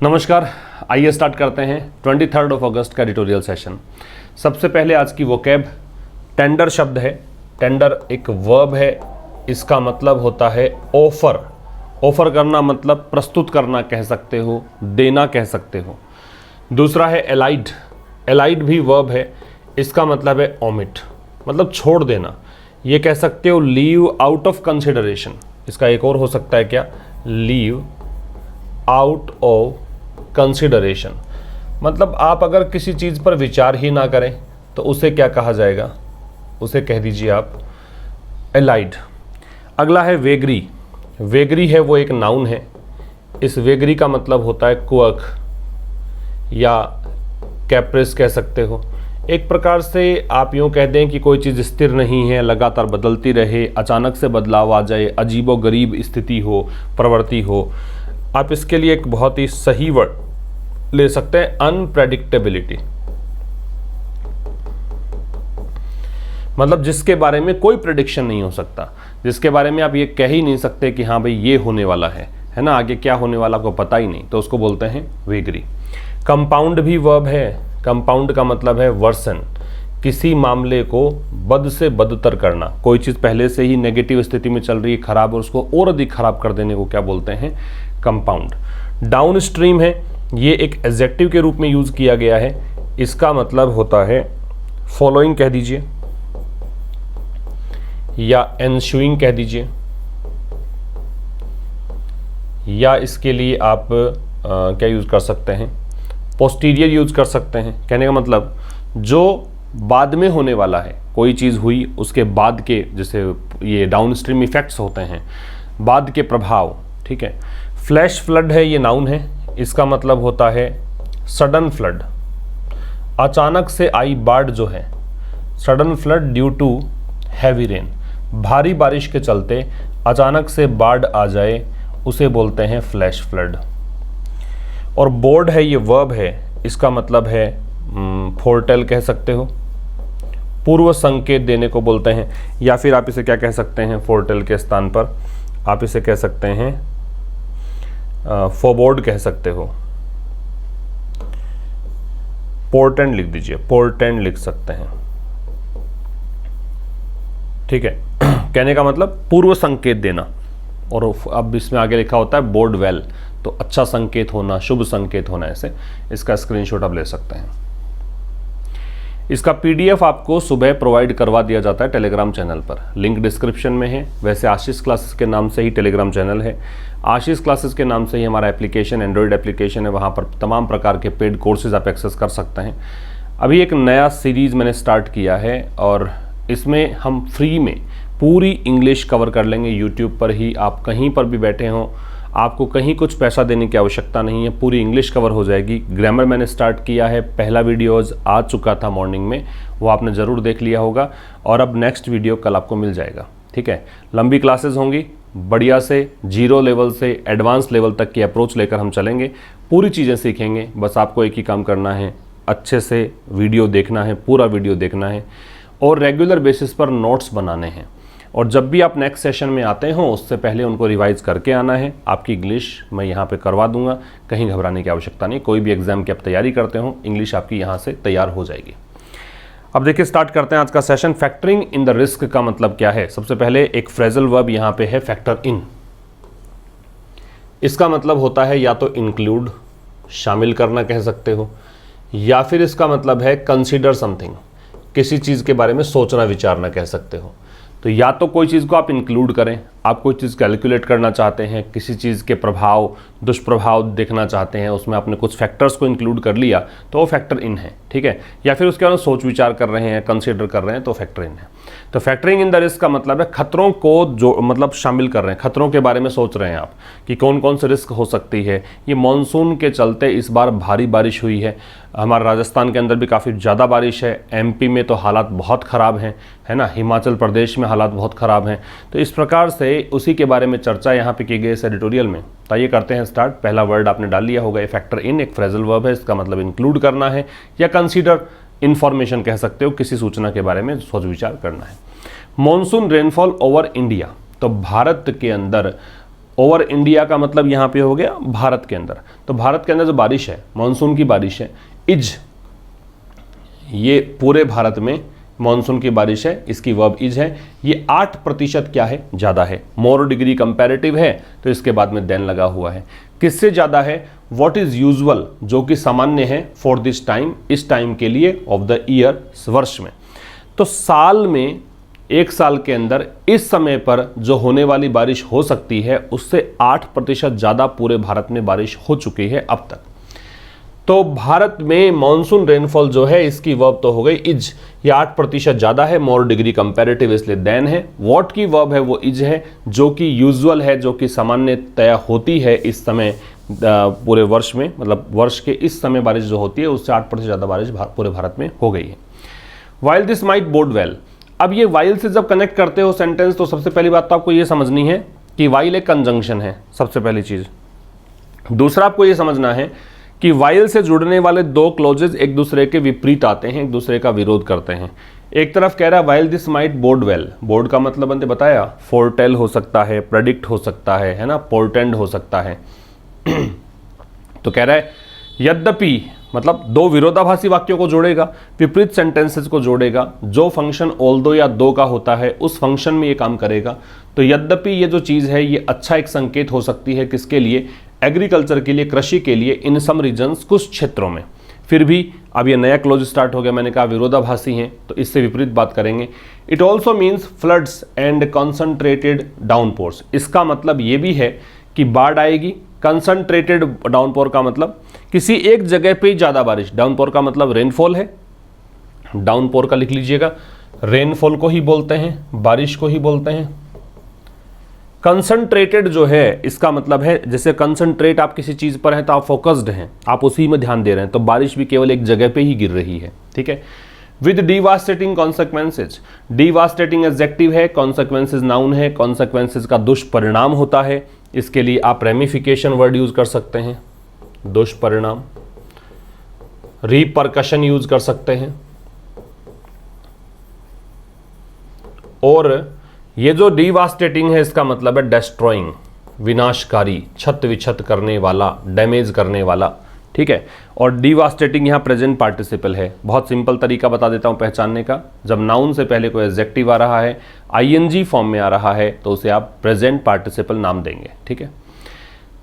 नमस्कार, आइए स्टार्ट करते हैं 23 अगस्त का एडिटोरियल सेशन। सबसे पहले आज की वोकैब टेंडर शब्द है। टेंडर एक वर्ब है, इसका मतलब होता है ऑफर। ऑफर करना मतलब प्रस्तुत करना कह सकते हो, देना कह सकते हो। दूसरा है एलाइड। एलाइड भी वर्ब है, इसका मतलब है ओमिट, मतलब छोड़ देना। ये कह सकते हो लीव आउट ऑफ कंसिडरेशन। इसका एक और हो सकता है क्या, लीव आउट ऑफ कंसिडरेशन, मतलब आप अगर किसी चीज़ पर विचार ही ना करें तो उसे क्या कहा जाएगा, उसे कह दीजिए आप एलाइड। अगला है वेगरी। वेगरी है वो एक नाउन है। इस वेगरी का मतलब होता है क्वर्क या कैप्रिस कह सकते हो। एक प्रकार से आप यूँ कह दें कि कोई चीज़ स्थिर नहीं है, लगातार बदलती रहे, अचानक से बदलाव आ जाए, अजीबो गरीब स्थिति हो, प्रवृत्ति हो। आप इसके लिए एक बहुत ही सही वर्ड ले सकते हैं, अनप्रेडिक्टेबिलिटी, मतलब जिसके बारे में कोई प्रेडिक्शन नहीं हो सकता, जिसके बारे में आप ये कह ही नहीं सकते कि हाँ भाई ये होने वाला है ना, आगे क्या होने वाला आपको पता ही नहीं, तो उसको बोलते हैं वेगरी। कंपाउंड भी वर्ब है। कंपाउंड का मतलब है वर्सन, किसी मामले को बद से बदतर करना। कोई चीज़ पहले से ही नेगेटिव स्थिति में चल रही है, खराब, और उसको और अधिक खराब कर देने को क्या बोलते हैं, कंपाउंड। डाउन स्ट्रीम है, ये एक एडजेक्टिव के रूप में यूज़ किया गया है। इसका मतलब होता है फॉलोइंग कह दीजिए या एनशूइंग कह दीजिए, या इसके लिए आप क्या यूज़ कर सकते हैं, पोस्टीरियर यूज़ कर सकते हैं। कहने का मतलब जो बाद में होने वाला है, कोई चीज़ हुई उसके बाद के, जैसे ये डाउन स्ट्रीम इफेक्ट्स होते हैं, बाद के प्रभाव, ठीक है। फ्लैश फ्लड है, ये नाउन है। इसका मतलब होता है सडन फ्लड, अचानक से आई बाढ़ जो है। Sudden flood due to heavy rain, भारी बारिश के चलते अचानक से बाढ़ आ जाए, उसे बोलते हैं फ्लैश फ्लड। और बोर्ड है, ये वर्ब है। इसका मतलब है फोरटेल कह सकते हो, पूर्व संकेत देने को बोलते हैं, या फिर आप इसे क्या कह सकते हैं, फोरटेल के स्थान पर आप इसे कह सकते हैं फोरबोर्ड कह सकते हो। पोर्टेंड लिख दीजिए, पोर्टेंड लिख सकते हैं, ठीक है। कहने का मतलब पूर्व संकेत देना। और अब इसमें आगे लिखा होता है बोर्ड वेल, तो अच्छा संकेत होना, शुभ संकेत होना, ऐसे इसका स्क्रीनशॉट आप ले सकते हैं। इसका पीडीएफ आपको सुबह प्रोवाइड करवा दिया जाता है टेलीग्राम चैनल पर, लिंक डिस्क्रिप्शन में है। वैसे आशीष क्लासेस के नाम से ही टेलीग्राम चैनल है, आशीष क्लासेस के नाम से ही हमारा एप्लीकेशन, एंड्रॉयड एप्लीकेशन है, वहाँ पर तमाम प्रकार के पेड कोर्सेज आप एक्सेस कर सकते हैं। अभी एक नया सीरीज़ मैंने स्टार्ट किया है और इसमें हम फ्री में पूरी इंग्लिश कवर कर लेंगे। यूट्यूब पर ही आप कहीं पर भी बैठे हों, आपको कहीं कुछ पैसा देने की आवश्यकता नहीं है, पूरी इंग्लिश कवर हो जाएगी। ग्रामर मैंने स्टार्ट किया है, पहला वीडियोज़ आ चुका था मॉर्निंग में, वो आपने ज़रूर देख लिया होगा, और अब नेक्स्ट वीडियो कल आपको मिल जाएगा, ठीक है। लंबी क्लासेस होंगी, बढ़िया से जीरो लेवल से एडवांस लेवल तक की अप्रोच लेकर हम चलेंगे, पूरी चीज़ें सीखेंगे। बस आपको एक ही काम करना है, अच्छे से वीडियो देखना है, पूरा वीडियो देखना है, और रेगुलर बेसिस पर नोट्स बनाने हैं। और जब भी आप नेक्स्ट सेशन में आते हो उससे पहले उनको रिवाइज करके आना है। आपकी इंग्लिश मैं यहाँ पे करवा दूंगा, कहीं घबराने की आवश्यकता नहीं। कोई भी एग्जाम की आप तैयारी करते हो, इंग्लिश आपकी यहाँ से तैयार हो जाएगी। अब देखिए स्टार्ट करते हैं आज का session. Factoring in the risk का मतलब क्या है। सबसे पहले एक फ्रेजल वर्ब यहाँ पे है फैक्टर इन। इसका मतलब होता है या तो इंक्लूड, शामिल करना कह सकते हो, या फिर इसका मतलब है कंसिडर समथिंग, किसी चीज़ के बारे में सोचना विचारना कह सकते हो। तो या तो कोई चीज़ को आप इंक्लूड करें, आप कोई चीज़ कैलकुलेट करना चाहते हैं, किसी चीज़ के प्रभाव दुष्प्रभाव देखना चाहते हैं, उसमें आपने कुछ फैक्टर्स को इंक्लूड कर लिया तो वो फैक्टर इन है, ठीक है। या फिर उसके बारे में सोच विचार कर रहे हैं, कंसीडर कर रहे हैं, तो फैक्टर इन है। तो फैक्टरिंग इन द रिस्क का मतलब है खतरों को जो मतलब शामिल कर रहे हैं, खतरों के बारे में सोच रहे हैं आप कि कौन कौन से रिस्क हो सकती है। ये मानसून के चलते इस बार भारी बारिश हुई है, हमारे राजस्थान के अंदर भी काफ़ी ज़्यादा बारिश है, एमपी में तो हालात बहुत ख़राब हैं, है ना, हिमाचल प्रदेश में हालात बहुत ख़राब हैं। तो इस प्रकार से उसी के बारे में चर्चा यहाँ पे की गई इस एडिटोरियल में। तो ये करते हैं स्टार्ट। पहला वर्ड आपने डाल लिया होगा, फैक्टर इन एक फ्रेजल वर्ब है, इसका मतलब इंक्लूड करना है या कंसीडर इन्फॉर्मेशन कह सकते हो, किसी सूचना के बारे में सोच विचार करना है। मॉनसून रेनफॉल ओवर इंडिया, तो भारत के अंदर ओवर इंडिया का मतलब यहाँ पे हो गया भारत के अंदर। तो भारत के अंदर जो बारिश है, मानसून की बारिश है, इज, ये पूरे भारत में मानसून की बारिश है, इसकी वर्ब इज है, ये 8% क्या है, ज़्यादा है। मोर डिग्री कंपैरेटिव है तो इसके बाद में देन लगा हुआ है। किससे ज़्यादा है? व्हाट इज़ यूजुअल, जो कि सामान्य है, फॉर दिस टाइम, इस टाइम के लिए, ऑफ द ईयर, वर्ष में। तो साल में, एक साल के अंदर इस समय पर जो होने वाली बारिश हो सकती है उससे 8% ज़्यादा पूरे भारत में बारिश हो चुकी है अब तक। तो भारत में मॉनसून रेनफॉल जो है इसकी वर्ब तो हो गई इज, ये 8% ज़्यादा है, मोर डिग्री कंपैरेटिव इसलिए देन है। व्हाट की वर्ब है वो इज है, जो कि यूजुअल है, जो कि सामान्यतया होती है इस समय पूरे वर्ष में, मतलब वर्ष के इस समय बारिश जो होती है उससे 8% ज़्यादा बारिश पूरे भारत में हो गई है। While this might bode well, अब ये वाइल से जब कनेक्ट करते हो सेंटेंस तो सबसे पहली बात तो आपको ये समझनी है कि वाइल एक कंजंक्शन है, सबसे पहली चीज़। दूसरा आपको ये समझना है कि वाइल से जुड़ने वाले दो क्लॉजेज एक दूसरे के विपरीत आते हैं, एक दूसरे का विरोध करते हैं। एक तरफ कह रहा है while this might bode well, bode का मतलब मैंने बताया, फोरटेल हो सकता है, प्रेडिक्ट हो सकता है ना, पोर्टेंड हो सकता है। तो कह रहा है यद्यपि, मतलब दो विरोधाभासी वाक्यों को जोड़ेगा, विपरीत सेंटेंसेस को जोड़ेगा, जो फंक्शन ऑल्दो या दो का होता है उस फंक्शन में ये काम करेगा। तो यद्यपि ये जो चीज़ है ये अच्छा एक संकेत हो सकती है, किसके लिए? एग्रीकल्चर के लिए, कृषि के लिए, इन सम रीजन्स, कुछ क्षेत्रों में। फिर भी अब ये नया क्लोज स्टार्ट हो गया, मैंने कहा विरोधाभासी हैं तो इससे विपरीत बात करेंगे। It also means floods and concentrated downpours, इसका मतलब ये भी है कि बाढ़ आएगी। कंसंट्रेटेड डाउनपोर का मतलब किसी एक जगह पे ही ज़्यादा बारिश, डाउनपोर का मतलब रेनफॉल है, डाउनपोर का लिख लीजिएगा, रेनफॉल को ही बोलते हैं, बारिश को ही बोलते हैं। कंसंट्रेटेड जो है इसका मतलब है, जैसे कंसंट्रेट आप किसी चीज़ पर हैं तो आप फोकस्ड हैं, आप उसी में ध्यान दे रहे हैं, तो बारिश भी केवल एक जगह पे ही गिर रही है, ठीक है। With devastating consequences, devastating adjective है, कॉन्सिक्वेंसेज नाउन है, कॉन्सिक्वेंसेज का दुष्परिणाम होता है, इसके लिए आप रेमिफिकेशन वर्ड यूज कर सकते हैं, दुष्परिणाम, रिपरकशन यूज कर सकते हैं। और ये जो डिवास्टेटिंग है इसका मतलब है डेस्ट्रॉइंग, विनाशकारी, छत विछत करने वाला, डैमेज करने वाला, ठीक है। और डिवास्टेटिंग यहाँ प्रेजेंट पार्टिसिपल है। बहुत सिंपल तरीका बता देता हूँ पहचानने का, जब नाउन से पहले कोई एडजेक्टिव आ रहा है, आईएनजी फॉर्म में आ रहा है, तो उसे आप प्रेजेंट पार्टिसिपल नाम देंगे, ठीक है।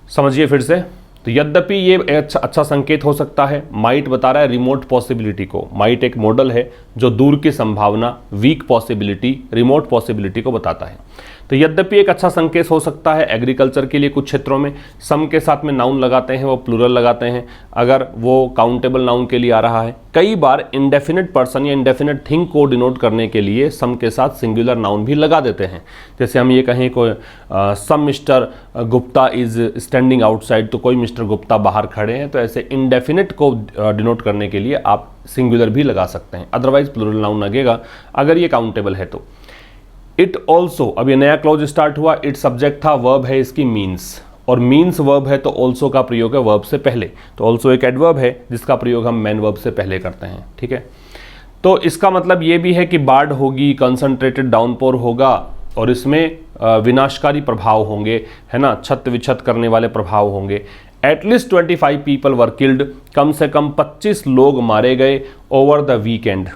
समझिए फिर से, तो यद्यपि ये अच्छा संकेत हो सकता है। माइट बता रहा है रिमोट पॉसिबिलिटी को, माइट एक मॉडल है जो दूर की संभावना, वीक पॉसिबिलिटी, रिमोट पॉसिबिलिटी को बताता है। तो यद्यपि एक अच्छा संकेत हो सकता है एग्रीकल्चर के लिए कुछ क्षेत्रों में, सम के साथ में नाउन लगाते हैं वो प्लूरल लगाते हैं अगर वो काउंटेबल नाउन के लिए आ रहा है। कई बार इंडेफिनिट पर्सन या इंडेफिनिट थिंग को डिनोट करने के लिए सम के साथ सिंगुलर नाउन भी लगा देते हैं। जैसे हम ये कहें कोई some mister Gupta is standing outside, तो कोई मिस्टर गुप्ता बाहर खड़े हैं, तो ऐसे इंडेफिनिट को डिनोट करने के लिए आप सिंगुलर भी लगा सकते हैं, अदरवाइज प्लूरल नाउन लगेगा अगर ये काउंटेबल है तो। इट ऑल्सो, अब ये नया क्लॉज स्टार्ट हुआ, इट सब्जेक्ट था, वर्ब है इसकी मीन्स, और मीन्स वर्ब है तो ऑल्सो का प्रयोग है वर्ब से पहले, तो ऑल्सो एक एडवर्ब है जिसका प्रयोग हम मेन वर्ब से पहले करते हैं, ठीक है। तो इसका मतलब ये भी है कि बाढ़ होगी, कंसंट्रेटेड डाउनपोर होगा और इसमें विनाशकारी प्रभाव होंगे, है ना, छत विछत करने वाले प्रभाव होंगे। एटलीस्ट 25 पीपल वर किल्ड, कम से कम 25 लोग मारे गए ओवर द वीकेंड।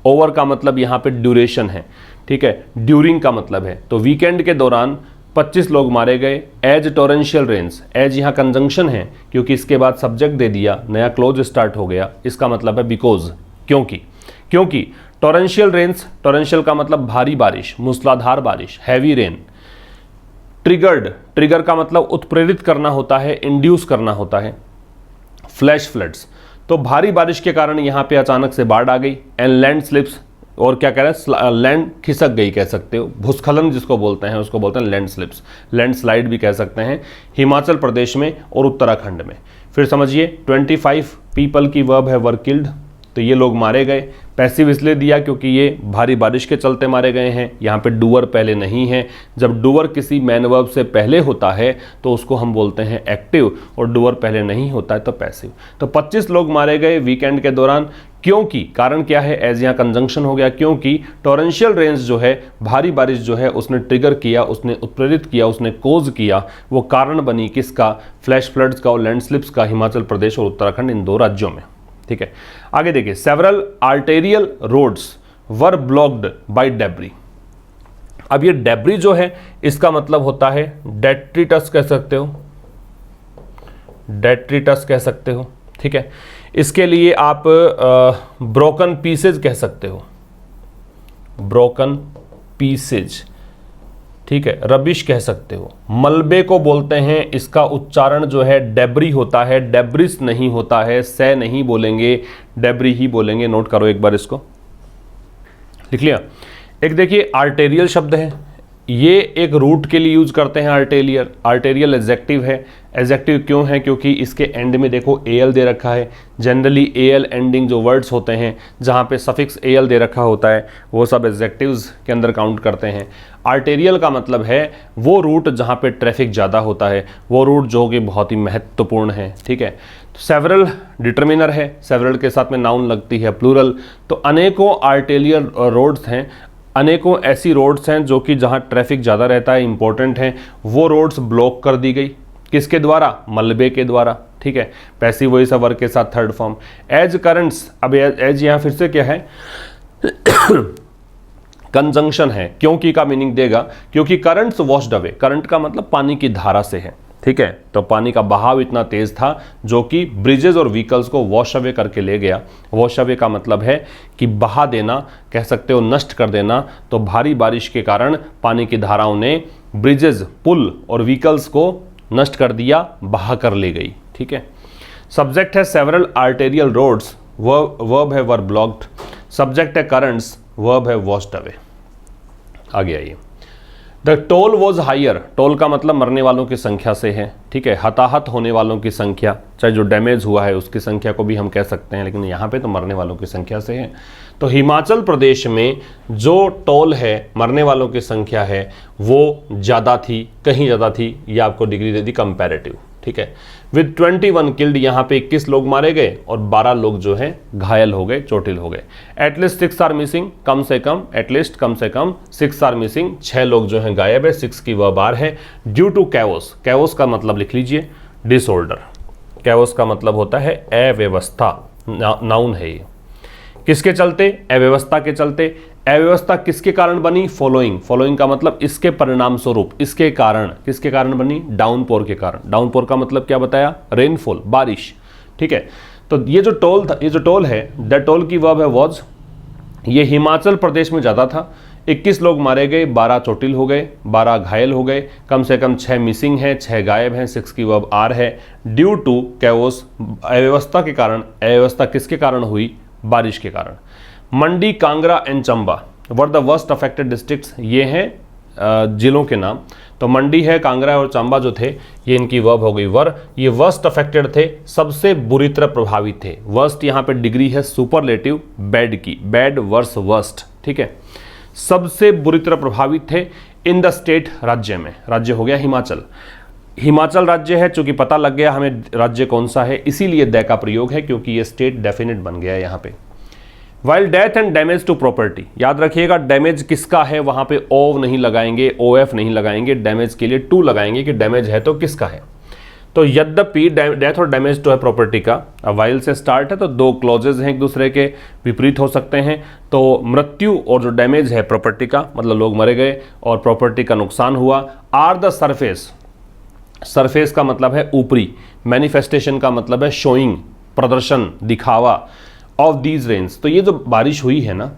ओवर का मतलब यहाँ पे ड्यूरेशन है, ठीक है, ड्यूरिंग का मतलब है, तो वीकेंड के दौरान 25 लोग मारे गए। एज टोरेंशियल रेन्स, एज यहाँ कंजंक्शन है क्योंकि इसके बाद सब्जेक्ट दे दिया, नया क्लोज स्टार्ट हो गया, इसका मतलब है बिकॉज, क्योंकि टोरेंशियल रेन्स, टोरेंशियल का मतलब भारी बारिश, मूसलाधार बारिश, हैवी रेन। ट्रिगर्ड, ट्रिगर का मतलब उत्प्रेरित करना होता है, इंड्यूस करना होता है। फ्लैश फ्लड्स, तो भारी बारिश के कारण यहाँ पे अचानक से बाढ़ आ गई। एंड लैंड स्लिप्स, और क्या कह रहे हैं, लैंड खिसक गई कह सकते हो, भूस्खलन जिसको बोलते हैं उसको बोलते हैं लैंड स्लिप्स, लैंड स्लाइड भी कह सकते हैं, हिमाचल प्रदेश में और उत्तराखंड में। फिर समझिए 25 पीपल की वर्ब है वर किल्ड, तो ये लोग मारे गए। पैसिव इसलिए दिया क्योंकि ये भारी बारिश के चलते मारे गए हैं। यहाँ पे डूअर पहले नहीं है। जब डूअर किसी मैन वर्ब से पहले होता है तो उसको हम बोलते हैं एक्टिव, और डूअर पहले नहीं होता है तो पैसिव। तो 25 लोग मारे गए वीकेंड के दौरान। क्योंकि कारण क्या है, एज यहाँ कंजंक्शन हो गया, क्योंकि टॉरेंशियल रेन्स जो है, भारी बारिश जो है, उसने ट्रिगर किया, उसने उत्प्रेरित किया, उसने कोज किया, वो कारण बनी किसका, फ्लैश फ्लड्स का और लैंडस्लिप्स का हिमाचल प्रदेश और उत्तराखंड इन 2 राज्यों में। ठीक है, आगे देखिए, several arterial roads were blocked by debris. अब ये डेब्री जो है इसका मतलब होता है डेट्रिटस कह सकते हो, डेट्रिटस कह सकते हो। ठीक है, इसके लिए आप ब्रोकन पीसेज कह सकते हो, ब्रोकन पीसेज। ठीक है, रबिश कह सकते हो। मलबे को बोलते हैं, इसका उच्चारण जो है डेब्री होता है, डेब्रिस नहीं होता है, से नहीं बोलेंगे, डेब्री ही बोलेंगे। नोट करो एक बार, इसको लिख लिया। एक देखिए आर्टेरियल शब्द है, ये एक रूट के लिए यूज करते हैं आर्टेरियल। आर्टेरियल एडजेक्टिव है। एडजेक्टिव क्यों है, क्योंकि इसके एंड में देखो एल दे रखा है। जनरली एल एंडिंग जो वर्ड्स होते हैं जहाँ पे सफिक्स एल दे रखा होता है वो सब एडजेक्टिव्स के अंदर काउंट करते हैं। आर्टेरियल का मतलब है वो रूट जहाँ पे ट्रैफिक ज़्यादा होता है, वो रूट जो कि बहुत ही महत्वपूर्ण है। ठीक है, तो सेवरल डिटर्मिनर है, सेवरल के साथ में नाउन लगती है प्लूरल। तो अनेकों आर्टेरियल रोड्स हैं, अनेकों ऐसी रोड्स हैं जो कि जहां ट्रैफिक ज़्यादा रहता है, इंपॉर्टेंट हैं, वो रोड्स ब्लॉक कर दी गई। किसके द्वारा, मलबे के द्वारा। ठीक है, पैसिव वॉइस वर्ब के साथ थर्ड फॉर्म। एज करंट्स, अब एज यहाँ फिर से क्या है कंजंक्शन है, क्योंकि का मीनिंग देगा, क्योंकि करंट्स वॉश्ड अवे। करंट का मतलब पानी की धारा से है। ठीक है, तो पानी का बहाव इतना तेज था जो कि ब्रिजेस और व्हीकल्स को वॉश अवे करके ले गया। वॉश अवे का मतलब है कि बहा देना, कह सकते हो नष्ट कर देना। तो भारी बारिश के कारण पानी की धाराओं ने ब्रिजेस, पुल और व्हीकल्स को नष्ट कर दिया, बहा कर ले गई। ठीक है, सब्जेक्ट है सेवरल आर्टेरियल रोड्स, वर्ब है वर ब्लॉक्ड। सब्जेक्ट है करंट्स, वर्ब है वॉश्ड अवे। आगे आइए, the toll was higher. Toll का मतलब मरने वालों की संख्या से है। ठीक है, हताहत होने वालों की संख्या, चाहे जो डैमेज हुआ है उसकी संख्या को भी हम कह सकते हैं, लेकिन यहाँ पे तो मरने वालों की संख्या से है। तो हिमाचल प्रदेश में जो टोल है, मरने वालों की संख्या है, वो ज़्यादा थी, कहीं ज़्यादा थी। ये आपको डिग्री दे दी कंपैरेटिव। ठीक है, विद 21 किल्ड, यहाँ पे 21 लोग मारे गए और 12 लोग जो है घायल हो गए, चोटिल हो गए। एटलीस्ट 6 आर मिसिंग, कम से कम, एटलीस्ट कम से कम 6 आर मिसिंग, 6 लोग जो हैं गायब है। 6 की वर्ब आर है। ड्यू टू कैओस, कैओस का मतलब लिख लीजिए डिसऑर्डर। कैओस का मतलब होता है अव्यवस्था, नाउन है ये। किसके चलते, अव्यवस्था के चलते। अव्यवस्था किसके कारण बनी, फॉलोइंग। फॉलोइंग का मतलब इसके परिणाम स्वरूप, इसके कारण। किसके कारण बनी, डाउनपोर के कारण। डाउनपोर का मतलब क्या बताया, रेनफॉल, बारिश। ठीक है, तो ये जो टोल था, ये जो टोल है, द टोल की वर्ब है वॉज। ये हिमाचल प्रदेश में ज़्यादा था। 21 लोग मारे गए, 12 चोटिल हो गए, 12 घायल हो गए, कम से कम 6 मिसिंग हैं, 6 गायब हैं। 6 की वर्ब आर है। ड्यू टू कैओस, अव्यवस्था के कारण। अव्यवस्था किसके कारण हुई, बारिश के कारण। Mandi, Kangra and Chamba were the worst affected districts. ये हैं जिलों के नाम। तो मंडी है, कांगड़ा और चंबा जो थे, ये इनकी वर्ब हो गई वर। ये वर्स्ट अफेक्टेड थे, सबसे बुरी तरह प्रभावित थे। वर्स्ट यहाँ पे डिग्री है सुपरलेटिव बैड की, बैड वर्स वर्स्ट। ठीक है, सबसे बुरी तरह प्रभावित थे इन द स्टेट, राज्य में। राज्य हो गया हिमाचल। हिमाचल राज्य है, चूंकि पता लग गया हमें राज्य कौन सा है, इसीलिए द का प्रयोग है, क्योंकि ये स्टेट डेफिनेट बन गया है यहाँ पे। While death and damage to property, याद रखिएगा डैमेज किसका है, वहां पे ओ नहीं लगाएंगे, OF नहीं लगाएंगे, डैमेज के लिए टू लगाएंगे कि डैमेज है तो किसका है। तो यद्यपि डेथ और डैमेज तो है प्रॉपर्टी का, वाइल से स्टार्ट है तो 2 क्लॉजेज हैं, एक दूसरे के विपरीत हो सकते हैं। तो मृत्यु और जो डैमेज है प्रॉपर्टी का, मतलब लोग मरे गए और प्रॉपर्टी का नुकसान हुआ। आर द सरफेस, सरफेस का मतलब है ऊपरी, मैनिफेस्टेशन का मतलब है शोइंग, प्रदर्शन, दिखावा, ऑफ दीज रेन्स। तो ये जो बारिश हुई है ना,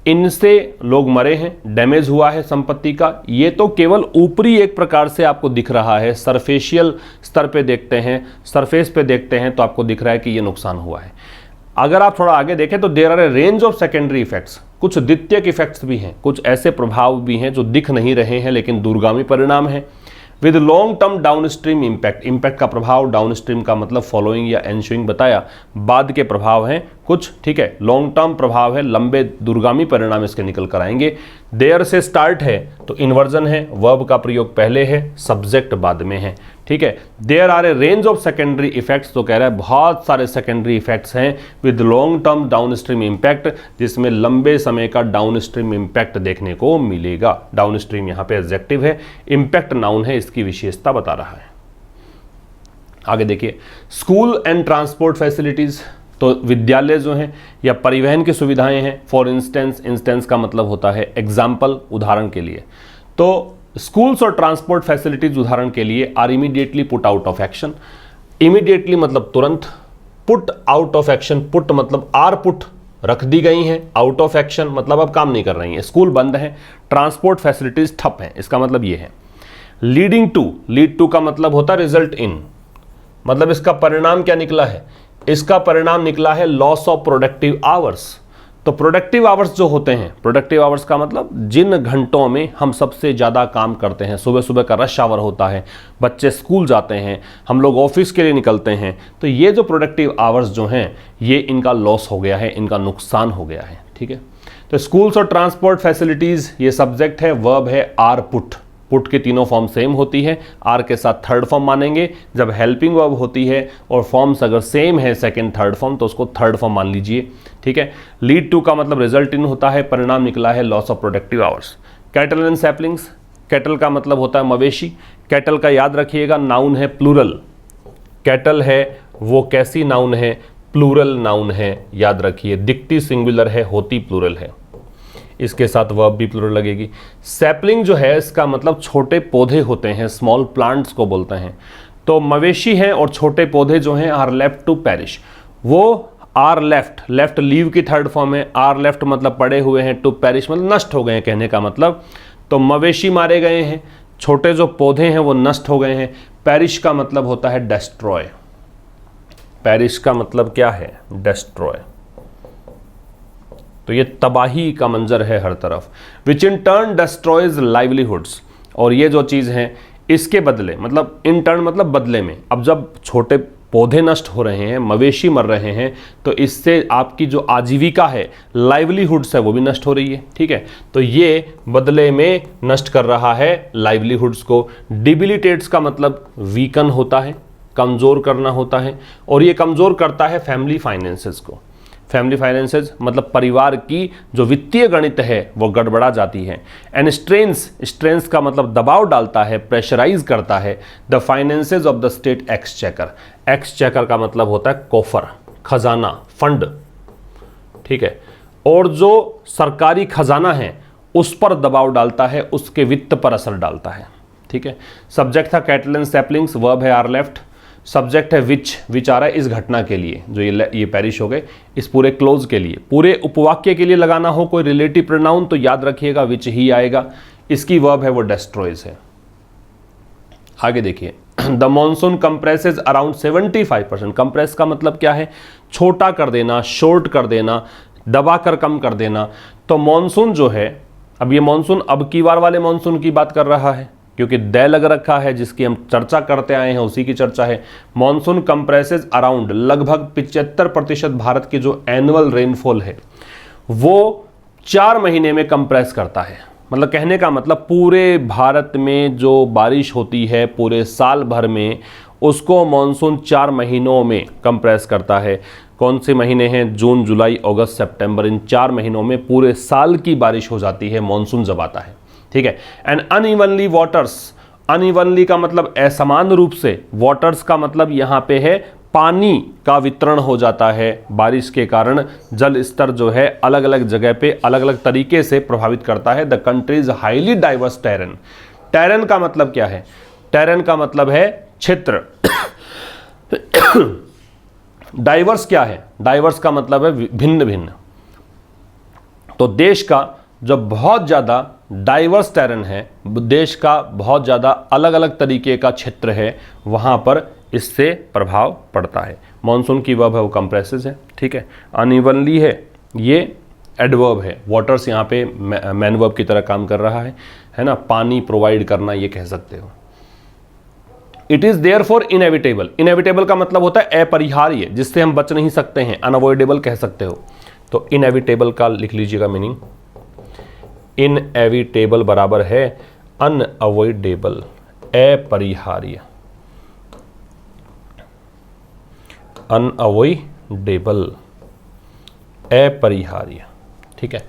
इनसे लोग मरे हैं, डैमेज हुआ है संपत्ति का। ये तो केवल ऊपरी एक प्रकार से आपको दिख रहा है, सरफेशियल स्तर पे देखते हैं, सरफेस पे देखते हैं तो आपको दिख रहा है कि ये नुकसान हुआ है। अगर आप थोड़ा आगे देखें तो there are a range of secondary effects, कुछ द्वितीयक इफेक्ट्स भी हैं, कुछ ऐसे प्रभाव भी हैं जो दिख नहीं रहे हैं लेकिन दूरगामी परिणाम है। With long term down stream impact, impact का प्रभाव, डाउन स्ट्रीम का मतलब फॉलोइंग या एनशुइंग बताया, बाद के प्रभाव हैं कुछ, ठीक है, लॉन्ग टर्म प्रभाव है, लंबे दूरगामी परिणाम इसके निकल कर आएंगे। देयर से स्टार्ट है तो इन्वर्जन है, वर्ब का प्रयोग पहले है, सब्जेक्ट बाद में है, ठीक है। There are a range of secondary effects, तो कह रहा है बहुत सारे सेकेंडरी इफेक्ट्स हैं with long term down stream impact, जिसमें लंबे समय का डाउन स्ट्रीम इम्पैक्ट देखने को मिलेगा। डाउन स्ट्रीम यहाँ पे एडजेक्टिव है, इम्पैक्ट नाउन है, इसकी विशेषता बता रहा है। आगे देखिए, स्कूल एंड ट्रांसपोर्ट फैसिलिटीज, तो विद्यालय जो हैं या परिवहन की सुविधाएं हैं। फॉर इंस्टेंस, इंस्टेंस का मतलब होता है एग्जाम्पल, उदाहरण के लिए। तो स्कूल्स और ट्रांसपोर्ट फैसिलिटीज उदाहरण के लिए are immediately put out of action. Immediately मतलब तुरंत, put out of action, put मतलब आर पुट, रख दी गई हैं, आउट ऑफ एक्शन मतलब अब काम नहीं कर रही हैं, स्कूल बंद है, ट्रांसपोर्ट फैसिलिटीज ठप हैं, इसका मतलब ये है। लीडिंग टू, लीड टू का मतलब होता है रिजल्ट इन, मतलब इसका परिणाम क्या निकला है, इसका परिणाम निकला है लॉस ऑफ प्रोडक्टिव आवर्स। तो प्रोडक्टिव आवर्स जो होते हैं, प्रोडक्टिव आवर्स का मतलब जिन घंटों में हम सबसे ज़्यादा काम करते हैं, सुबह सुबह का रश आवर होता है, बच्चे स्कूल जाते हैं, हम लोग ऑफिस के लिए निकलते हैं, तो ये जो प्रोडक्टिव आवर्स जो हैं ये इनका लॉस हो गया है, इनका नुकसान हो गया है, ठीक है। तो स्कूल्स और ट्रांसपोर्ट फैसिलिटीज़ ये सब्जेक्ट है, वर्ब है आर पुट, पुट की तीनों फॉर्म सेम होती है, आर के साथ थर्ड फॉर्म मानेंगे। जब हेल्पिंग वर्ब होती है और फॉर्म्स अगर सेम है सेकंड थर्ड फॉर्म तो उसको थर्ड फॉर्म मान लीजिए, ठीक है। लीड टू का मतलब रिजल्ट इन होता है, परिणाम निकला है loss of productive hours. Cattle and saplings, cattle का मतलब होता है मवेशी, कैटल का याद रखिएगा नाउन है प्लूरल, कैटल है वो कैसी नाउन है, प्लूरल नाउन है, याद रखिए, दिखती सिंगुलर है, होती प्लूरल है, इसके साथ वर्ब भी प्लूरल लगेगी। सैपलिंग जो है इसका मतलब छोटे पौधे होते हैं, स्मॉल प्लांट्स को बोलते हैं। तो मवेशी हैं और छोटे पौधे जो हैं आर लेफ्ट टू पेरिश, वो आर लेफ्ट, लेफ्ट लीव की थर्ड फॉर्म है, आर लेफ्ट मतलब पड़े हुए हैं, टू पेरिश मतलब नष्ट हो गए हैं कहने का मतलब। तो मवेशी मारे गए हैं, छोटे जो पौधे हैं वो नष्ट हो गए हैं। पेरिश का मतलब होता है डेस्ट्रॉय, पेरिश का मतलब क्या है, डेस्ट्रॉय, तो ये तबाही का मंजर है हर तरफ। विच इन टर्न डेस्ट्रॉयज लाइवलीहुड्स, और ये जो चीज़ है इसके बदले, मतलब इन टर्न मतलब बदले में, अब जब छोटे पौधे नष्ट हो रहे हैं, मवेशी मर रहे हैं, तो इससे आपकी जो आजीविका है, लाइवलीहुड्स है, वो भी नष्ट हो रही है, ठीक है। तो ये बदले में नष्ट कर रहा है लाइवलीहुड्स को। डिबिलिटेट्स का मतलब वीकन होता है, कमज़ोर करना होता है, और ये कमज़ोर करता है फैमिली फाइनेंसेस को। फैमिली फाइनेंसेस मतलब परिवार की जो वित्तीय गणित है वो गड़बड़ा जाती है। एंड स्ट्रेंस, स्ट्रेंस का मतलब दबाव डालता है, प्रेशराइज करता है the finances of the state exchequer. Exchequer का मतलब होता है कोफर, खजाना, फंड, ठीक है। और जो सरकारी खजाना है उस पर दबाव डालता है, उसके वित्त पर असर डालता है, ठीक है। सब्जेक्ट था कैटल एंड सैपलिंग्स, वर्ब है आर लेफ्ट, सब्जेक्ट है विच आ रहा है इस घटना के लिए, जो ये पेरिश हो गए, इस पूरे क्लोज के लिए, पूरे उपवाक्य के लिए लगाना हो कोई रिलेटिव प्रोनाउन तो याद रखिएगा विच ही आएगा। इसकी वर्ब है वो डेस्ट्रॉयज है। आगे देखिए, the monsoon compresses around 75%। Compress का मतलब क्या है, छोटा कर देना, शॉर्ट कर देना, दबा कर कम कर देना। तो मॉनसून जो है, अब ये मॉनसून अब की बार वाले मॉनसून की बात कर रहा है क्योंकि दय लग रखा है, जिसकी हम चर्चा करते आए हैं उसी की चर्चा है। मॉनसून कंप्रेसेस अराउंड, लगभग 75% भारत की जो एनुअल रेनफॉल है वो 4 महीने में कंप्रेस करता है। मतलब कहने का मतलब पूरे भारत में जो बारिश होती है पूरे साल भर में, उसको मॉनसून 4 महीनों में कंप्रेस करता है। कौन से महीने हैं, जून, जुलाई, अगस्त, सितंबर, इन 4 महीनों में पूरे साल की बारिश हो जाती है मॉनसून जब आता है, ठीक है। एंड अनइवनली वाटर्स, अनइवनली का मतलब असमान रूप से, वाटर्स का मतलब यहाँ पे है पानी का वितरण हो जाता है। बारिश के कारण जल स्तर जो है अलग अलग जगह पे अलग अलग तरीके से प्रभावित करता है। The countries highly diverse terrain, terrain का मतलब क्या है, टेरेन का मतलब है क्षेत्र। डाइवर्स क्या है, डाइवर्स का मतलब है भिन्न भिन्न। तो देश का जो बहुत ज़्यादा डाइवर्स टेरेन है, देश का बहुत ज़्यादा अलग अलग तरीके का क्षेत्र है, वहाँ पर इससे प्रभाव पड़ता है। मॉनसून की वर्ब है वो कंप्रेसेस है, ठीक है। अनइवनली है ये एडवर्ब है, वाटर्स यहाँ पे मैन वर्ब की तरह काम कर रहा है ना, पानी प्रोवाइड करना ये कह सकते हो। It is therefore inevitable. Inevitable का मतलब होता है अपरिहार्य, जिससे हम बच नहीं सकते हैं, अनअवॉइडेबल कह सकते हो। तो इनएविटेबल का लिख लीजिएगा मीनिंग, इनएविटेबल बराबर है अनअवॉइडेबल, अपरिहार्य, अनअवॉइडेबल, अपरिहार्य। ठीक है,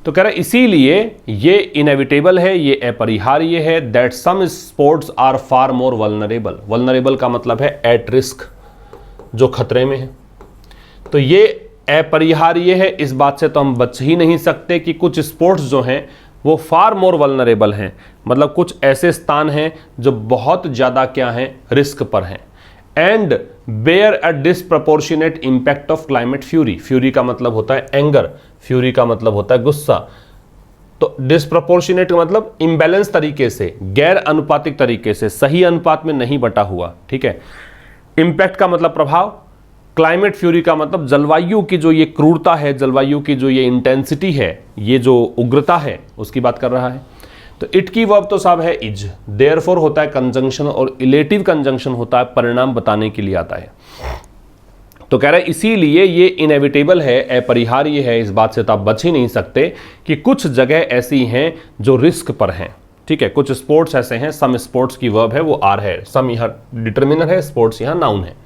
तो कह रहा है इसीलिए ये इनएविटेबल है, ये अपरिहार्य है। That some sports are far more vulnerable. Vulnerable का मतलब है एट रिस्क, जो खतरे में है। तो ये अपरिहार्य है, इस बात से तो हम बच ही नहीं सकते कि कुछ स्पोर्ट्स जो हैं वो फार मोर वल्नरेबल हैं, मतलब कुछ ऐसे स्थान हैं जो बहुत ज़्यादा क्या हैं, रिस्क पर हैं। And bear a disproportionate impact of climate fury. Fury का मतलब होता है एंगर, फ्यूरी का मतलब होता है गुस्सा। तो डिसप्रपोर्शनेट मतलब इम्बैलेंस तरीके से, गैर अनुपातिक तरीके से, सही अनुपात में नहीं बटा हुआ। ठीक है, इंपैक्ट का मतलब प्रभाव, क्लाइमेट फ्यूरी का मतलब जलवायु की जो ये क्रूरता है, जलवायु की जो ये इंटेंसिटी है, ये जो उग्रता है, उसकी बात कर रहा है। तो इट की वर्ब तो साहब है इज, देयरफॉर होता है कंजंक्शन, और इलेटिव कंजंक्शन होता है परिणाम बताने के लिए आता है। तो कह रहा है इसीलिए ये इनएविटेबल है, अपरिहार्य है, इस बात से तो आप बच ही नहीं सकते कि कुछ जगह ऐसी हैं जो रिस्क पर हैं। ठीक है, कुछ स्पोर्ट्स ऐसे हैं, सम स्पोर्ट्स की वर्ब है वो आर है, सम यहाँ डिटर्मिनर है, स्पोर्ट्स यहाँ नाउन है।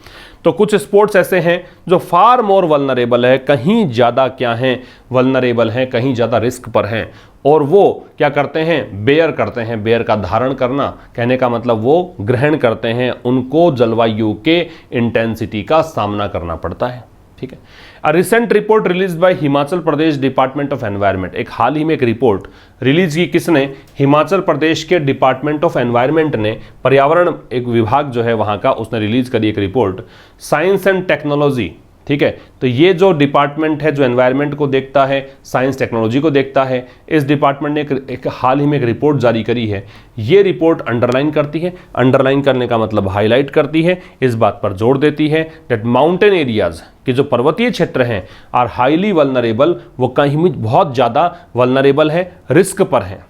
तो कुछ स्पोर्ट्स ऐसे हैं जो फार मोर वल्नरेबल है, कहीं ज़्यादा क्या हैं, वल्नरेबल हैं, कहीं ज़्यादा रिस्क पर हैं, और वो क्या करते हैं, बेयर करते हैं। बेयर का धारण करना, कहने का मतलब वो ग्रहण करते हैं, उनको जलवायु के इंटेंसिटी का सामना करना पड़ता है। ठीक है, a recent report release by Himachal Pradesh department of environment. एक हाल ही में एक रिपोर्ट रिलीज की किसने, हिमाचल प्रदेश के डिपार्टमेंट ऑफ एनवायरनमेंट ने, पर्यावरण एक विभाग जो है वहां का, उसने रिलीज करी एक रिपोर्ट, साइंस एंड टेक्नोलॉजी। ठीक है, तो ये जो डिपार्टमेंट है जो एनवायरनमेंट को देखता है, साइंस टेक्नोलॉजी को देखता है, इस डिपार्टमेंट ने एक हाल ही में एक रिपोर्ट जारी करी है। ये रिपोर्ट अंडरलाइन करती है, अंडरलाइन करने का मतलब हाईलाइट करती है, इस बात पर जोर देती है दैट माउंटेन एरियाज कि जो पर्वतीय क्षेत्र हैं आर हाईली वल्नरेबल, वो कहीं बहुत ज़्यादा वल्नरेबल है, रिस्क पर हैं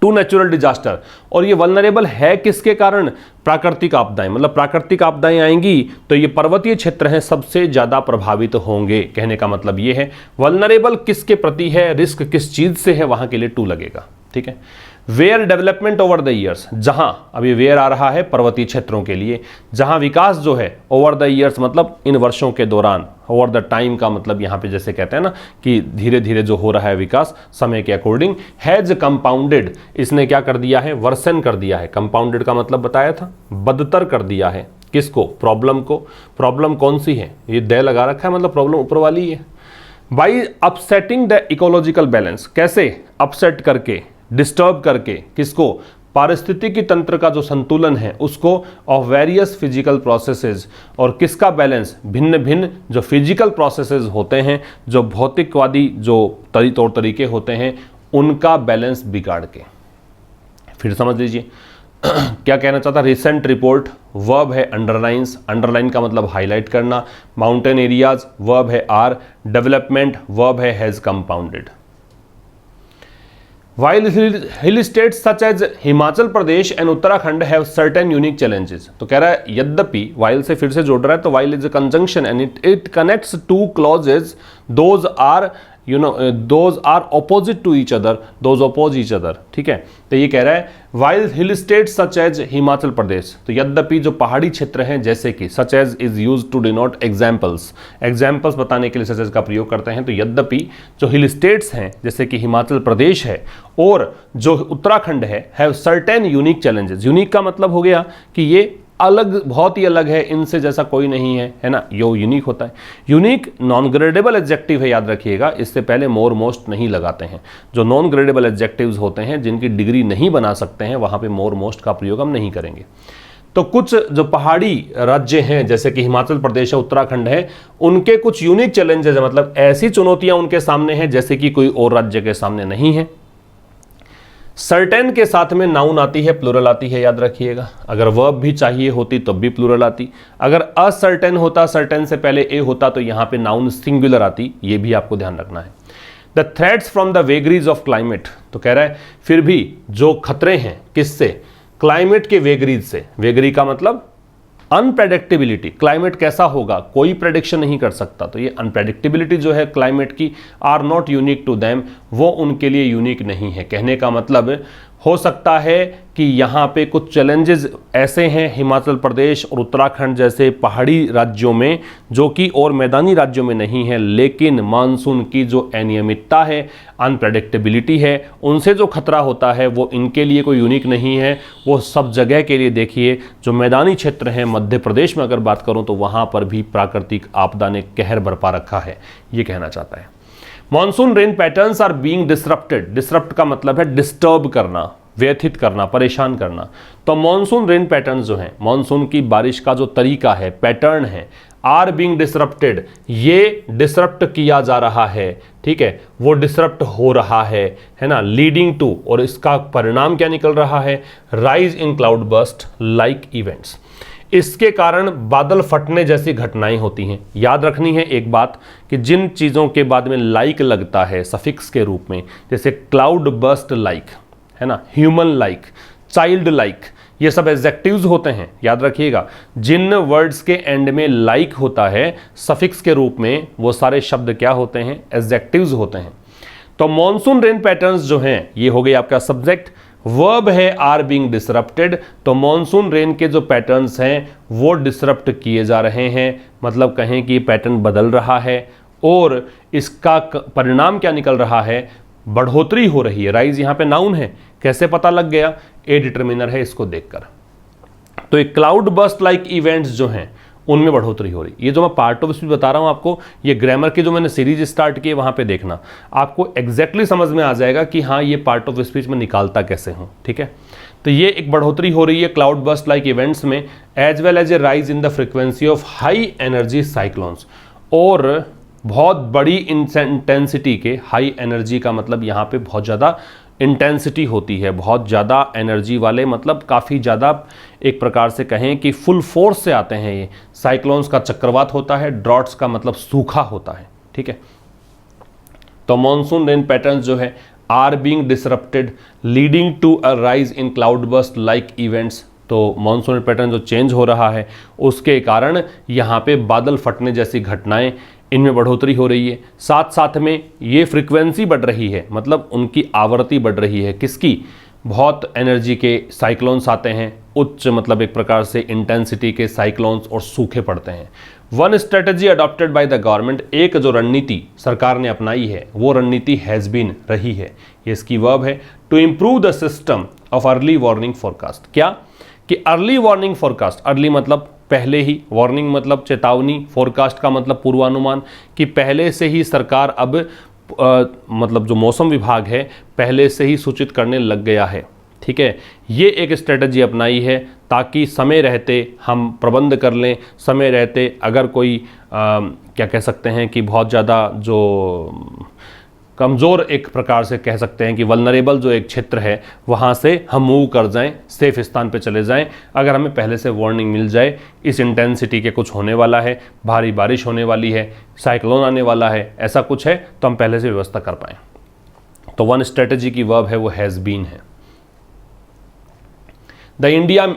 टू नेचुरल डिजास्टर। और ये वल्नरेबल है किसके कारण, प्राकृतिक आपदाएं, मतलब प्राकृतिक आपदाएं आएंगी तो ये पर्वतीय क्षेत्र हैं सबसे ज्यादा प्रभावित होंगे। कहने का मतलब ये है वल्नरेबल किसके प्रति है, रिस्क किस चीज से है, वहां के लिए टू लगेगा। ठीक है, were development over the years, जहां अभी वेयर आ रहा है पर्वतीय क्षेत्रों के लिए, जहां विकास जो है ओवर द ईयर्स मतलब इन वर्षों के दौरान, ओवर द टाइम का मतलब यहां पे जैसे कहते हैं ना कि धीरे धीरे जो हो रहा है विकास समय के अकॉर्डिंग, हैज कंपाउंडेड, इसने क्या कर दिया है, वर्सन कर दिया है। कंपाउंडेड का मतलब बताया था, बदतर कर दिया है किसको, प्रॉब्लम को। प्रॉब्लम कौन सी है, ये दे लगा रखा है, मतलब प्रॉब्लम ऊपर वाली है। By upsetting the ecological balance, कैसे अपसेट करके, डिस्टर्ब करके, किसको, पारिस्थितिकी तंत्र का जो संतुलन है उसको, ऑफ वेरियस फिजिकल प्रोसेसेस, और किसका बैलेंस, भिन्न भिन्न जो फिजिकल प्रोसेसेस होते हैं, जो भौतिकवादी जो तौर तरीके होते हैं, उनका बैलेंस बिगाड़ के। फिर समझ लीजिए क्या कहना चाहता, रिसेंट रिपोर्ट, वर्ब है अंडरलाइंस, अंडरलाइन का मतलब हाईलाइट करना, माउंटेन एरियाज वर्ब है आर, डेवलपमेंट वर्ब है has compounded. While hill states such as Himachal Pradesh and Uttarakhand have certain unique challenges, तो कह रहा है यद्यपि, while से फिर से जोड़ रहा है, तो while is a conjunction and it connects two clauses, those are those are opposite to each other, those oppose each other। ठीक है, तो ये कह रहा है while hill states such as Himachal Pradesh, तो यद्यपि जो पहाड़ी क्षेत्र हैं जैसे कि such as is used to denote examples, examples बताने के लिए such as का प्रयोग करते हैं। तो यद्यपि जो हिल स्टेट्स हैं जैसे कि हिमाचल प्रदेश है और जो उत्तराखंड है, have certain unique challenges। Unique का मतलब हो गया कि ये अलग, बहुत ही अलग है, इनसे जैसा कोई नहीं है, है ना, यो यूनिक होता है। यूनिक नॉन ग्रेडेबल एडजेक्टिव है, याद रखिएगा, इससे पहले मोर मोस्ट नहीं लगाते हैं। जो नॉन ग्रेडेबल एडजेक्टिव्स होते हैं जिनकी डिग्री नहीं बना सकते हैं, वहां पे मोर मोस्ट का प्रयोग हम नहीं करेंगे। तो कुछ जो पहाड़ी राज्य हैं जैसे कि हिमाचल प्रदेश है, उत्तराखंड है, उनके कुछ यूनिक चैलेंजेस है, मतलब ऐसी चुनौतियां उनके सामने हैं जैसे कि कोई और राज्य के सामने नहीं है। सर्टेन के साथ में नाउन आती है, प्लूरल आती है, याद रखिएगा। अगर वर्ब भी चाहिए होती तब भी प्लूरल आती। अगर असर्टेन होता, सर्टेन से पहले ए होता, तो यहां पे नाउन सिंगुलर आती। ये भी आपको ध्यान रखना है। The threats from the vagaries of climate, तो कह रहा है फिर भी जो खतरे हैं, किससे, क्लाइमेट के वेगरीज से। वेगरी का मतलब अनप्रेडिक्टेबिलिटी, क्लाइमेट कैसा होगा कोई प्रेडिक्शन नहीं कर सकता, तो ये अनप्रेडिक्टेबिलिटी जो है क्लाइमेट की, are not unique to them, वो उनके लिए यूनिक नहीं है। कहने का मतलब हो सकता है कि यहाँ पे कुछ चैलेंजेस ऐसे हैं हिमाचल प्रदेश और उत्तराखंड जैसे पहाड़ी राज्यों में जो कि और मैदानी राज्यों में नहीं है, लेकिन मानसून की जो अनियमितता है, अनप्रेडिक्टेबिलिटी है, उनसे जो खतरा होता है वो इनके लिए कोई यूनिक नहीं है, वो सब जगह के लिए। देखिए जो मैदानी क्षेत्र हैं, मध्य प्रदेश में अगर बात करूं तो वहाँ पर भी प्राकृतिक आपदा ने कहर बरपा रखा है, ये कहना चाहता है। Monsoon rain patterns are being disrupted. Disrupt का मतलब है डिस्टर्ब करना, व्यथित करना, परेशान करना। तो मॉनसून रेन पैटर्न्स जो हैं, मॉनसून की बारिश का जो तरीका है, पैटर्न है, आर बीइंग डिसरप्टेड, ये डिसरप्ट किया जा रहा है, ठीक है, वो डिसरप्ट हो रहा है ना, लीडिंग टू, और इसका परिणाम क्या निकल रहा है, rise in cloud burst like events. इसके कारण बादल फटने जैसी घटनाएं होती हैं। याद रखनी है एक बात कि जिन चीज़ों के बाद में लाइक लगता है सफिक्स के रूप में, जैसे क्लाउड बर्स्ट लाइक, है ना, ह्यूमन लाइक, चाइल्ड लाइक, ये सब एडजेक्टिव्स होते हैं। याद रखिएगा, जिन वर्ड्स के एंड में लाइक होता है सफिक्स के रूप में, वो सारे शब्द क्या होते हैं, एडजेक्टिव्स होते हैं। तो मॉनसून रेन पैटर्न्स जो हैं, ये हो गई आपका सब्जेक्ट। वर्ब है आर बीइंग डिसरप्टेड, तो मॉनसून रेन के जो पैटर्न्स हैं वो डिसरप्ट किए जा रहे हैं, मतलब कहें कि पैटर्न बदल रहा है और इसका परिणाम क्या निकल रहा है, बढ़ोतरी हो रही है। राइज यहाँ पे नाउन है, कैसे पता लग गया, ए डिटर्मिनर है इसको देखकर। तो ये क्लाउड बर्स्ट लाइक इवेंट्स जो हैं उनमें बढ़ोतरी हो रही। ये जो मैं पार्ट ऑफ स्पीच बता रहा हूँ आपको, ये ग्रामर की जो मैंने सीरीज स्टार्ट की है वहाँ पे देखना, आपको एग्जैक्टली समझ में आ जाएगा कि हाँ ये पार्ट ऑफ स्पीच में निकालता कैसे हूँ, ठीक है। तो ये एक बढ़ोतरी हो रही है क्लाउड बर्स्ट लाइक इवेंट्स में, as well as a rise in the frequency of high energy cyclones, और बहुत बड़ी इंटेंसिटी के, हाई एनर्जी का मतलब यहाँ पे बहुत ज़्यादा इंटेंसिटी होती है, बहुत ज़्यादा एनर्जी वाले, मतलब काफ़ी ज़्यादा, एक प्रकार से कहें कि फुल फोर्स से आते हैं ये। साइक्लोन्स का चक्रवात होता है, ड्रॉट्स का मतलब सूखा होता है, ठीक है। तो मॉनसून रेन पैटर्न्स जो है are being disrupted leading to a rise in cloud burst like events. तो मॉनसून पैटर्न जो चेंज हो रहा है उसके कारण यहाँ पे बादल फटने जैसी घटनाएं, इनमें बढ़ोतरी हो रही है। साथ साथ में ये फ्रीक्वेंसी बढ़ रही है, मतलब उनकी आवृत्ति बढ़ रही है, किसकी, बहुत एनर्जी के साइक्लोन्स आते हैं, उच्च मतलब एक प्रकार से इंटेंसिटी के साइक्लोन्स, और सूखे पड़ते हैं। One strategy adopted by the government, एक जो रणनीति सरकार ने अपनाई है वो रणनीति हैज़ बीन, रही है, ये इसकी वर्ब है, to improve the system of early warning forecast. क्या कि अर्ली वार्निंग फोरकास्ट, अर्ली मतलब पहले ही, वार्निंग मतलब चेतावनी, फोरकास्ट का मतलब पूर्वानुमान, कि पहले से ही सरकार अब मतलब जो मौसम विभाग है पहले से ही सूचित करने लग गया है, ठीक है। ये एक स्ट्रेटजी अपनाई है ताकि समय रहते हम प्रबंध कर लें, समय रहते अगर कोई क्या कह सकते हैं कि बहुत ज़्यादा जो कमज़ोर, एक प्रकार से कह सकते हैं कि वल्नरेबल जो एक क्षेत्र है, वहाँ से हम मूव कर जाएं, सेफ स्थान पे चले जाएं, अगर हमें पहले से वार्निंग मिल जाए इस इंटेंसिटी के कुछ होने वाला है, भारी बारिश होने वाली है, साइक्लोन आने वाला है, ऐसा कुछ है, तो हम पहले से व्यवस्था कर पाएँ। तो वन स्ट्रेटजी की वर्ब है वो हैज़ बीन है। The India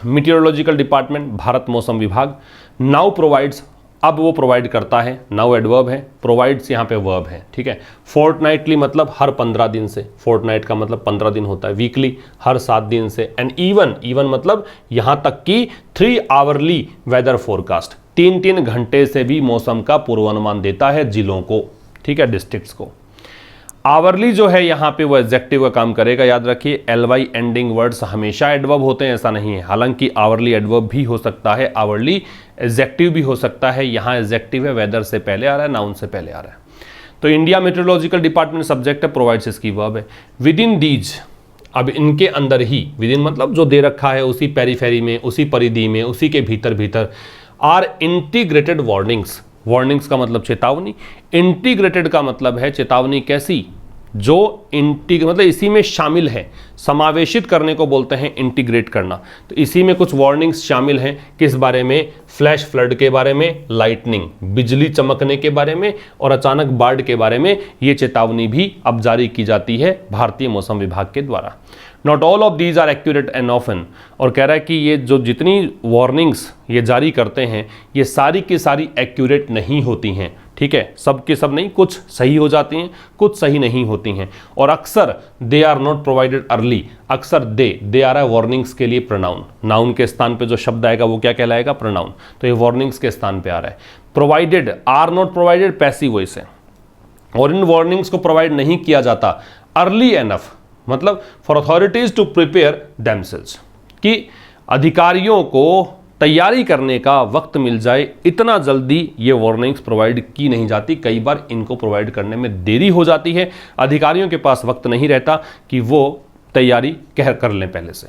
meteorological department, Bharat मौसम विभाग, नाउ प्रोवाइड्स, अब वो प्रोवाइड करता है, नाउ एडवर्ब है, प्रोवाइड्स यहाँ पे वर्ब है, ठीक है। फोर्टनाइटली मतलब हर 15 दिन से, फोर्टनाइट का मतलब 15 दिन होता है, वीकली हर 7 दिन से, एंड इवन, इवन मतलब यहाँ तक कि 3 आवरली वेदर फोरकास्ट, 3-3 घंटे से भी मौसम का पूर्वानुमान देता है जिलों को, ठीक है, डिस्ट्रिक्ट्स को। आवरली जो है यहाँ पे वो एडजेक्टिव का काम करेगा, याद रखिए LY एंडिंग वर्ड्स हमेशा एडवर्ब होते हैं ऐसा नहीं है, हालांकि आवरली एडवर्ब भी हो सकता है, आवरली एडजेक्टिव भी हो सकता है। यहाँ एडजेक्टिव है, वेदर से पहले आ रहा है, नाउन से पहले आ रहा है। तो इंडिया मेट्रोलॉजिकल डिपार्टमेंट सब्जेक्ट है, प्रोवाइड्स इसकी वर्ब है। विद इन दीज, अब इनके अंदर ही, विद इन मतलब जो दे रखा है उसी पेरीफेरी में, उसी परिधि में, उसी के भीतर भीतर, आर इंटीग्रेटेड वार्निंग्स, वार्निंग्स का मतलब चेतावनी, इंटीग्रेटेड का मतलब है चेतावनी कैसी, जो मतलब इसी में शामिल है, समावेशित करने को बोलते हैं इंटीग्रेट करना। तो इसी में कुछ वार्निंग्स शामिल हैं, किस बारे में, फ्लैश फ्लड के बारे में, लाइटनिंग बिजली चमकने के बारे में, और अचानक बाढ़ के बारे में। ये चेतावनी भी अब जारी की जाती है भारतीय मौसम विभाग के द्वारा। Not all of these are accurate and often, और कह रहा है कि ये जो जितनी वार्निंग्स ये जारी करते हैं ये सारी की सारी एक्यूरेट नहीं होती हैं, ठीक है, सब के सब नहीं, कुछ सही हो जाती हैं, कुछ सही नहीं होती हैं, और अक्सर they are not provided early, अक्सर दे आ रहा है वार्निंग्स के लिए प्रोनाउन, नाउन के स्थान पे जो शब्द आएगा वो क्या कहलाएगा, प्रोनाउन, तो ये वार्निंग्स के स्थान पे आ रहा है। Provided, are not provided passive voice है, और इन वार्निंग्स को प्रोवाइड नहीं किया जाता अर्ली एनफ, मतलब for authorities to prepare themselves, कि अधिकारियों को तैयारी करने का वक्त मिल जाए, इतना जल्दी ये वार्निंग्स प्रोवाइड की नहीं जाती, कई बार इनको प्रोवाइड करने में देरी हो जाती है, अधिकारियों के पास वक्त नहीं रहता कि वो तैयारी कर लें पहले से।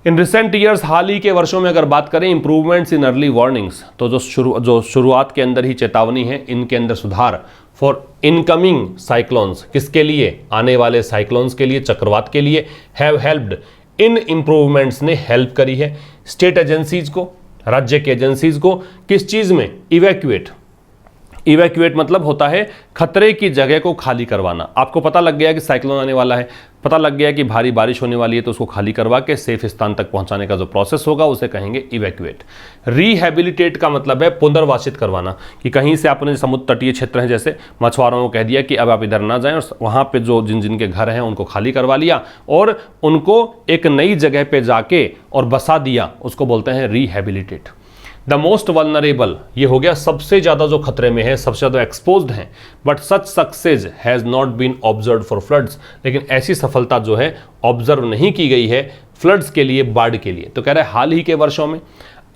इन रिसेंट ईयर्स, हाल ही के वर्षों में अगर बात करें इंप्रूवमेंट्स इन अर्ली वार्निंग्स, तो जो शुरुआत के अंदर ही चेतावनी है, इनके अंदर सुधार फॉर इनकमिंग साइक्लोन्स, किसके लिए, आने वाले साइक्लोन्स के लिए, चक्रवात के लिए, हैव हेल्प्ड, इन इंप्रूवमेंट्स ने हेल्प करी है स्टेट एजेंसीज को, राज्य के एजेंसीज को, किस चीज में, इवैक्यूएट मतलब होता है खतरे की जगह को खाली करवाना। आपको पता लग गया कि साइक्लोन आने वाला है, पता लग गया कि भारी बारिश होने वाली है, तो उसको खाली करवा के सेफ स्थान तक पहुंचाने का जो प्रोसेस होगा उसे कहेंगे इवैक्यूएट। रिहैबिलिटेट का मतलब है पुनर्वासित करवाना, कि कहीं से आपने समुद्र तटीय क्षेत्र हैं जैसे, मछुआरों को कह दिया कि अब आप इधर ना जाएं, और वहाँ पे जो जिनके घर हैं उनको खाली करवा लिया और उनको एक नई जगह पे जाके और बसा दिया, उसको बोलते हैं रिहैबिलिटेट। द मोस्ट वल्नरेबल, ये हो गया सबसे ज़्यादा जो खतरे में है, सबसे ज़्यादा एक्सपोज्ड हैं, but such success has not been observe for floods, लेकिन ऐसी सफलता जो है ऑब्जर्व नहीं की गई है फ्लड्स के लिए, बाढ़ के लिए। तो कह रहे हैं हाल ही के वर्षों में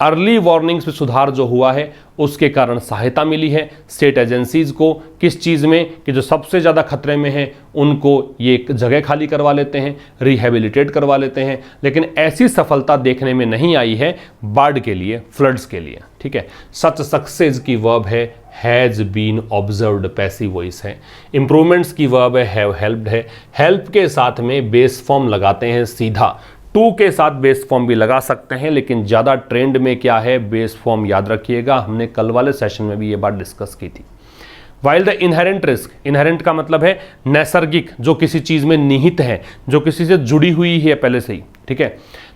अर्ली वार्निंग्स में सुधार जो हुआ है उसके कारण सहायता मिली है स्टेट एजेंसीज को, किस चीज़ में, कि जो सबसे ज़्यादा खतरे में हैं उनको ये एक जगह खाली करवा लेते हैं, रिहैबिलिटेट करवा लेते हैं, लेकिन ऐसी सफलता देखने में नहीं आई है बाढ़ के लिए, फ्लड्स के लिए, ठीक है। सच सक्सेस की वर्ब है has been observed, passive voice है। इंप्रूवमेंट्स की वर्ब है हैव हेल्प्ड है, हेल्प के साथ में बेस फॉर्म लगाते हैं सीधा, टू के साथ बेस फॉर्म भी लगा सकते हैं, लेकिन ज़्यादा ट्रेंड में क्या है, बेस फॉर्म याद रखिएगा, हमने कल वाले सेशन में भी ये बात डिस्कस की थी। While the inherent risk, inherent का मतलब है नैसर्गिक, जो किसी चीज़ में निहित है, जो किसी से जुड़ी हुई है पहले से ही, ठीक है।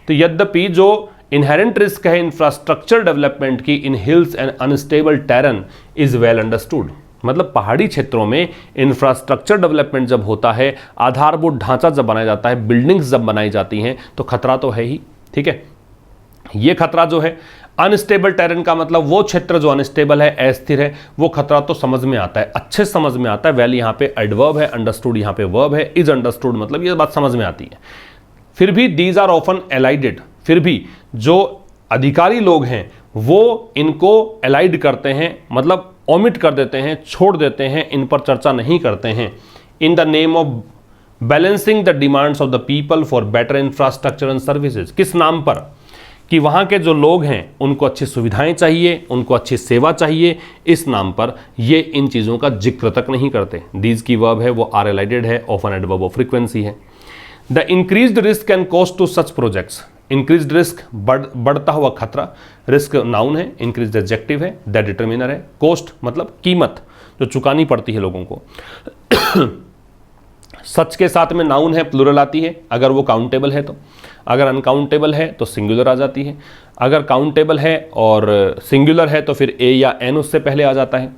तो यद्यपि जो इनहेरेंट रिस्क है इंफ्रास्ट्रक्चर डेवलपमेंट की in hills and unstable terrain is well understood, मतलब पहाड़ी क्षेत्रों में इंफ्रास्ट्रक्चर डेवलपमेंट जब होता है, आधारभूत ढांचा जब बनाया जाता है, बिल्डिंग्स जब बनाई जाती हैं, तो खतरा तो है ही, ठीक है। ये खतरा जो है अनस्टेबल टेरेन का मतलब वो क्षेत्र जो अनस्टेबल है, अस्थिर है, वो खतरा तो समझ में आता है, अच्छे समझ में आता है। वेल यहाँ पे एडवर्ब है, अंडरस्टूड यहाँ पे वर्ब है, इज अंडरस्टूड मतलब ये बात समझ में आती है। फिर भी दीज आर ऑफन एलाइडेड, फिर भी जो अधिकारी लोग हैं वो इनको एलाइड करते हैं, मतलब ओमिट कर देते हैं, छोड़ देते हैं, इन पर चर्चा नहीं करते हैं, in the name of balancing the demands of the people for better infrastructure and services. किस नाम पर, कि वहाँ के जो लोग हैं उनको अच्छी सुविधाएं चाहिए, उनको अच्छी सेवा चाहिए, इस नाम पर ये इन चीज़ों का जिक्र तक नहीं करते। दीज की वर्ब है वो आर एलाइडेड है, ऑफन एडवर्ब ऑफ फ्रीक्वेंसी है। The increased risk and cost to such projects, increased risk बढ़ता हुआ खतरा, रिस्क नाउन है, इंक्रीज्ड एडजेक्टिव है, द डिटरमिनर है, कॉस्ट मतलब कीमत जो चुकानी पड़ती है लोगों को। सच के साथ में नाउन है, प्लूरल आती है अगर वो काउंटेबल है तो, अगर अनकाउंटेबल है तो सिंगुलर आ जाती है, अगर काउंटेबल है और सिंगुलर है तो फिर ए या एन उससे पहले आ जाता है।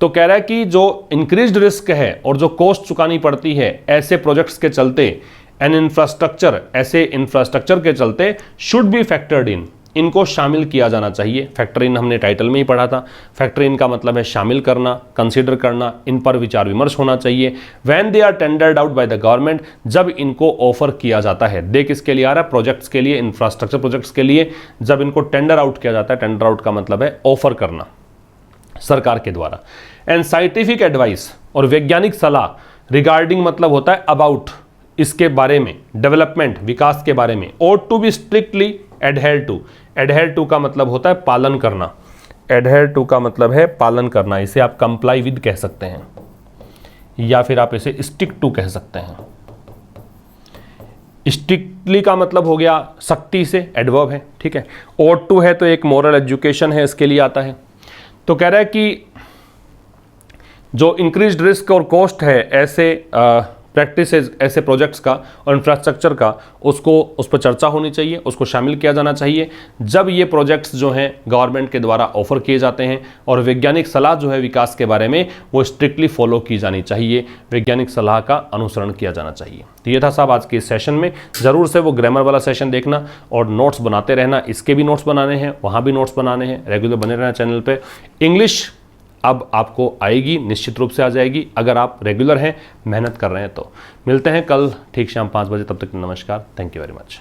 तो कह रहा है कि जो इंक्रीज्ड रिस्क है और जो कॉस्ट चुकानी पड़ती है ऐसे प्रोजेक्ट्स के चलते, एन इंफ्रास्ट्रक्चर, ऐसे इंफ्रास्ट्रक्चर के चलते शुड बी फैक्टर्ड इन, इनको शामिल किया जाना चाहिए। फैक्टर इन हमने टाइटल में ही पढ़ा था, फैक्टर इन का मतलब है शामिल करना, कंसीडर करना, इन पर विचार विमर्श होना चाहिए। When they are tendered out by the government, जब इनको ऑफर किया जाता है, दे किसके लिए आ रहा है, प्रोजेक्ट्स के लिए, इंफ्रास्ट्रक्चर प्रोजेक्ट्स के लिए, जब इनको टेंडर आउट किया जाता है, टेंडर आउट का मतलब है ऑफर करना सरकार के द्वारा। एंड साइंटिफिक एडवाइस, और वैज्ञानिक सलाह, रिगार्डिंग मतलब होता है अबाउट, इसके बारे में, डेवलपमेंट विकास के बारे में, और to be strictly adhere to, adhere to का मतलब होता है पालन करना, एडहेयर टू का मतलब है पालन करना, इसे आप कंप्लाई विद कह सकते हैं या फिर आप इसे स्टिक टू कह सकते हैं। स्ट्रिक्टली का मतलब हो गया सख्ती से, एडवर्ब है, ठीक है। और टू है तो एक मोरल एजुकेशन है, इसके लिए आता है। तो कह रहा है कि जो इंक्रीज्ड रिस्क और कॉस्ट है ऐसे प्रैक्टिस ऐसे प्रोजेक्ट्स का और इंफ्रास्ट्रक्चर का उस पर चर्चा होनी चाहिए, उसको शामिल किया जाना चाहिए जब ये प्रोजेक्ट्स जो हैं गवर्नमेंट के द्वारा ऑफर किए जाते हैं। और वैज्ञानिक सलाह जो है विकास के बारे में वो स्ट्रिक्टली फॉलो की जानी चाहिए, वैज्ञानिक सलाह का अनुसरण किया जाना चाहिए। तो ये था साहब आज के इस सेशन में। ज़रूर से वो ग्रामर वाला सेशन देखना और नोट्स बनाते रहना, इसके भी नोट्स बनाने हैं, वहाँ भी नोट्स बनाने हैं, रेगुलर बने रहना चैनल पे। इंग्लिश अब आपको आएगी, निश्चित रूप से आ जाएगी अगर आप रेगुलर हैं, मेहनत कर रहे हैं तो। मिलते हैं कल ठीक शाम 5 बजे, तब तक नमस्कार, थैंक यू वेरी मच।